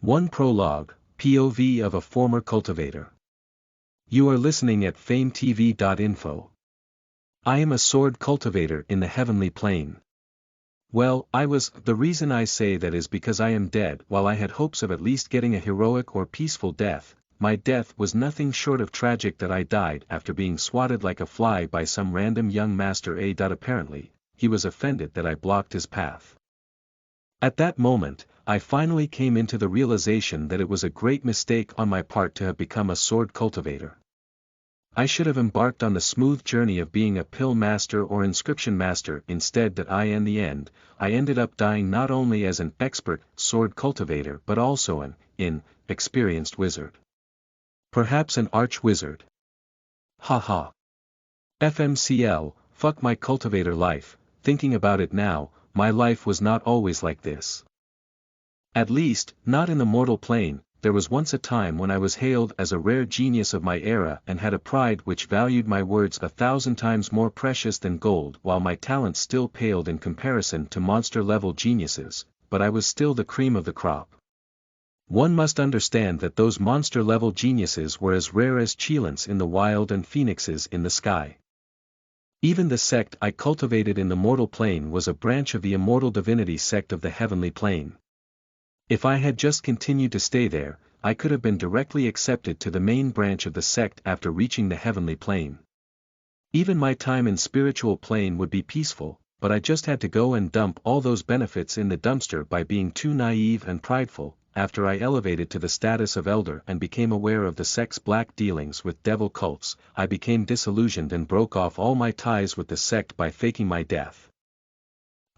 1 Prologue, POV of a former cultivator. You are listening at FameTV.info. I am a sword cultivator in the heavenly plane. Well, the reason I say that is because I am dead. While I had hopes of at least getting a heroic or peaceful death, my death was nothing short of tragic. That I died after being swatted like a fly by some random young master. Apparently, he was offended that I blocked his path. At that moment, I finally came into the realization that it was a great mistake on my part to have become a sword cultivator. I should have embarked on the smooth journey of being a pill master or inscription master. Instead, in the end, I ended up dying not only as an expert sword cultivator but also an inexperienced wizard. Perhaps an arch wizard. Haha. FMCL, fuck my cultivator life. Thinking about it now, my life was not always like this. At least, not in the mortal plane. There was once a time when I was hailed as a rare genius of my era and had a pride which valued my words 1,000 times more precious than gold, while my talents still paled in comparison to monster-level geniuses, but I was still the cream of the crop. One must understand that those monster-level geniuses were as rare as cheelants in the wild and phoenixes in the sky. Even the sect I cultivated in the mortal plane was a branch of the immortal divinity sect of the heavenly plane. If I had just continued to stay there, I could have been directly accepted to the main branch of the sect after reaching the heavenly plane. Even my time in spiritual plane would be peaceful, but I just had to go and dump all those benefits in the dumpster by being too naive and prideful. After I elevated to the status of elder and became aware of the sect's black dealings with devil cults, I became disillusioned and broke off all my ties with the sect by faking my death.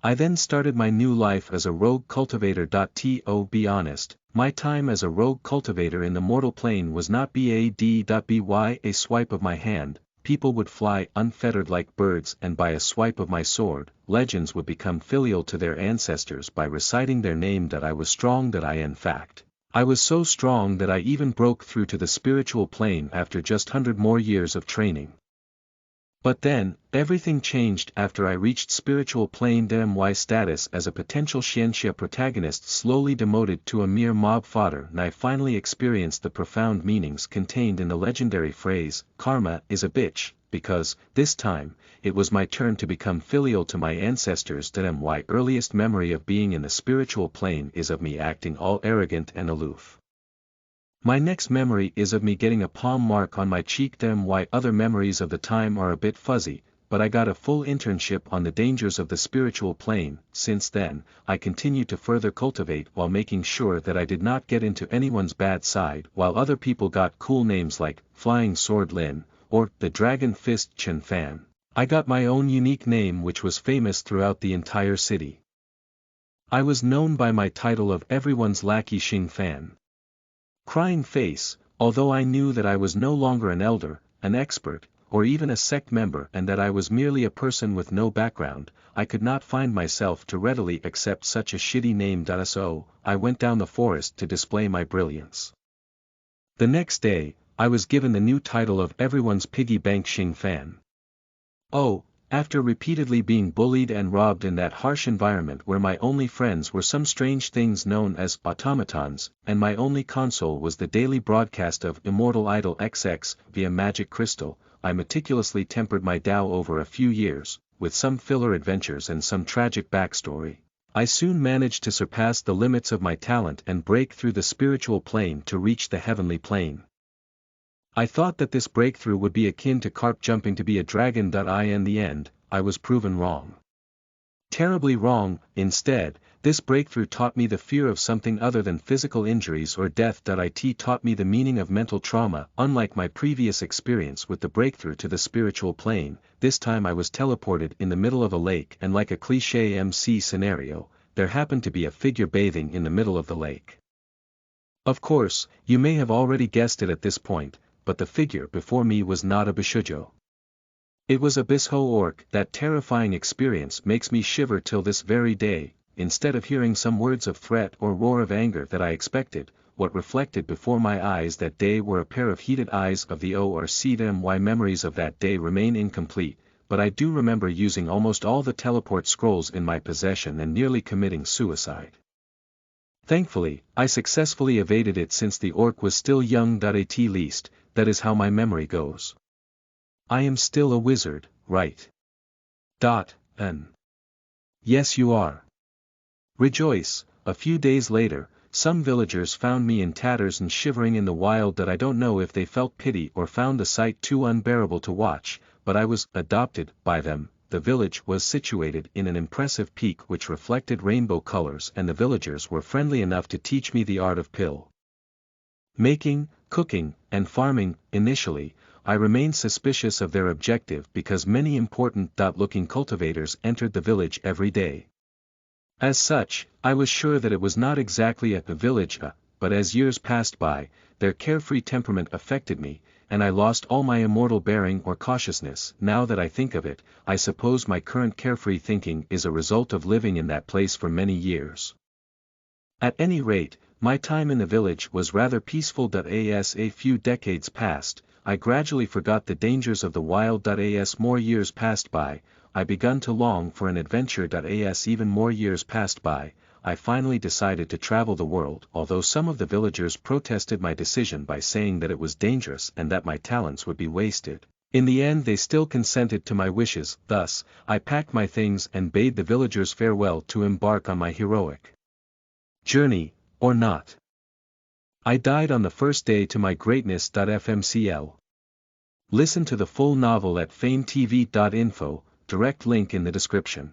I then started my new life as a rogue cultivator. To be honest, my time as a rogue cultivator in the mortal plane was not bad. A swipe of my hand, people would fly unfettered like birds, and by a swipe of my sword, legends would become filial to their ancestors by reciting their name. I was strong. I was so strong that I even broke through to the spiritual plane after just 100 more years of training. But then, everything changed after I reached spiritual plane. My status as a potential Xianxia protagonist slowly demoted to a mere mob fodder, and I finally experienced the profound meanings contained in the legendary phrase, "Karma is a bitch," because, this time, it was my turn to become filial to my ancestors. My earliest memory of being in the spiritual plane is of me acting all arrogant and aloof. My next memory is of me getting a palm mark on my cheek. My other memories of the time are a bit fuzzy, but I got a full internship on the dangers of the spiritual plane. Since then, I continued to further cultivate while making sure that I did not get into anyone's bad side. While other people got cool names like Flying Sword Lin or the Dragon Fist Chen Fan, I got my own unique name which was famous throughout the entire city. I was known by my title of everyone's lackey Xing Fan. Crying Face. Although I knew that I was no longer an elder, an expert, or even a sect member, and that I was merely a person with no background, I could not find myself to readily accept such a shitty name. So, I went down the forest to display my brilliance. The next day, I was given the new title of everyone's piggy bank Xing Fan. Oh, after repeatedly being bullied and robbed in that harsh environment where my only friends were some strange things known as automatons, and my only console was the daily broadcast of Immortal Idol XX via Magic Crystal, I meticulously tempered my Tao over a few years, with some filler adventures and some tragic backstory. I soon managed to surpass the limits of my talent and break through the spiritual plane to reach the heavenly plane. I thought that this breakthrough would be akin to carp jumping to be a dragon. In the end, I was proven wrong. Terribly wrong. Instead, this breakthrough taught me the fear of something other than physical injuries or death. It taught me the meaning of mental trauma. Unlike my previous experience with the breakthrough to the spiritual plane, this time I was teleported in the middle of a lake, and like a cliché MC scenario, there happened to be a figure bathing in the middle of the lake. Of course, you may have already guessed it at this point, but the figure before me was not a Bishujo. It was a Bisho orc. That terrifying experience makes me shiver till this very day. Instead of hearing some words of threat or roar of anger that I expected, what reflected before my eyes that day were a pair of heated eyes of the ORC. My memories of that day remain incomplete, but I do remember using almost all the teleport scrolls in my possession and nearly committing suicide. Thankfully, I successfully evaded it since the orc was still young. At least, that is how my memory goes. I am still a wizard, right? Yes, you are. Rejoice. A few days later, some villagers found me in tatters and shivering in the wild. I don't know if they felt pity or found the sight too unbearable to watch, but I was adopted by them. The village was situated in an impressive peak which reflected rainbow colors, and the villagers were friendly enough to teach me the art of pill making, cooking, and farming. Initially, I remained suspicious of their objective because many important-looking cultivators entered the village every day. As such, I was sure that it was not exactly a village, but as years passed by, their carefree temperament affected me, and I lost all my immortal bearing or cautiousness. Now that I think of it, I suppose my current carefree thinking is a result of living in that place for many years. At any rate, my time in the village was rather peaceful. As a few decades passed, I gradually forgot the dangers of the wild. As more years passed by, I begun to long for an adventure. As even more years passed by, I finally decided to travel the world. Although some of the villagers protested my decision by saying that it was dangerous and that my talents would be wasted, in the end they still consented to my wishes. Thus, I packed my things and bade the villagers farewell to embark on my heroic journey, or not. I died on the first day to my greatness. FMCL. Listen to the full novel at FameTV.info, direct link in the description.